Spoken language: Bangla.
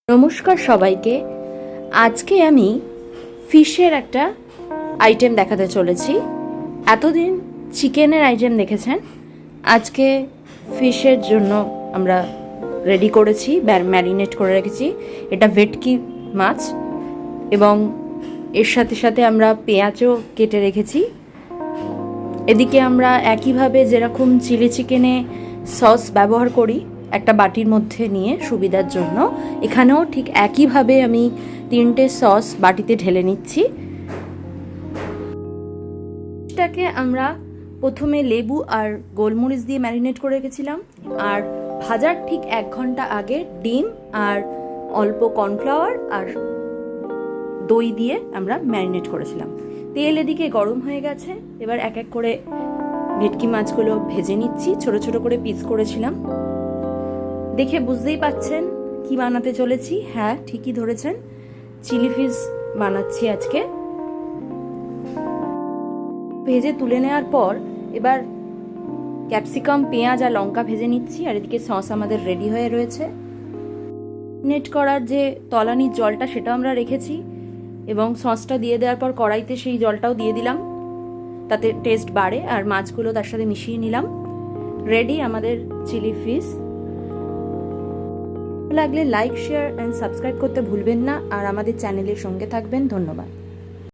নমস্কার সবাইকে। আজকে আমি ফিশের একটা আইটেম দেখাতে চলেছি। এতদিন চিকেনের আইটেম দেখেছেন, আজকে ফিশের জন্য আমরা রেডি করেছি, ম্যারিনেট করে রেখেছি। এটা ভেটকি মাছ এবং এর সাথে সাথে আমরা পেঁয়াজও কেটে রেখেছি। এদিকে আমরা একইভাবে যেরকম চিলি চিকেনে সস ব্যবহার করি একটা বাটির মধ্যে নিয়ে সুবিধার জন্য, এখানেও ঠিক একইভাবে আমি 3টে সস বাটিতে ঢেলে নিচ্ছি। এটাকে আমরা প্রথমে লেবু আর গোলমরিচ দিয়ে ম্যারিনেট করে রেখেছিলাম, আর ভাজার ঠিক 1 ঘন্টা আগে ডিম আর অল্প কর্নফ্লাওয়ার আর দই দিয়ে আমরা ম্যারিনেট করেছিলাম। তেল এদিকে গরম হয়ে গেছে, এবার এক এক করে ভেটকি মাছগুলো ভেজে নিচ্ছি। ছোট ছোট করে পিস করেছিলাম। দেখে বুঝতেই পাচ্ছেন কি বানাতে চলেছি। হ্যাঁ, ঠিকই ধরেছেন, চিলি ফিশ বানাচ্ছি আজকে। ভেজে তুলে নেওয়ার পর এবার ক্যাপসিকাম, পেঁয়াজ আর লঙ্কা ভেজে নিচ্ছি। আর এদিকে সস আমাদের রেডি হয়ে রয়েছে। নেট করার যে তলানির জলটা সেটাও আমরা রেখেছি এবং সসটা দিয়ে দেওয়ার পর কড়াইতে সেই জলটাও দিয়ে দিলাম, তাতে টেস্ট বাড়ে। আর মাছগুলো তার সাথে মিশিয়ে নিলাম। রেডি আমাদের চিলি ফিশ। লাগলে লাইক, শেয়ার অ্যান্ড সাবস্ক্রাইব করতে ভুলবেন না, আর আমাদের চ্যানেলের সঙ্গে থাকবেন। ধন্যবাদ।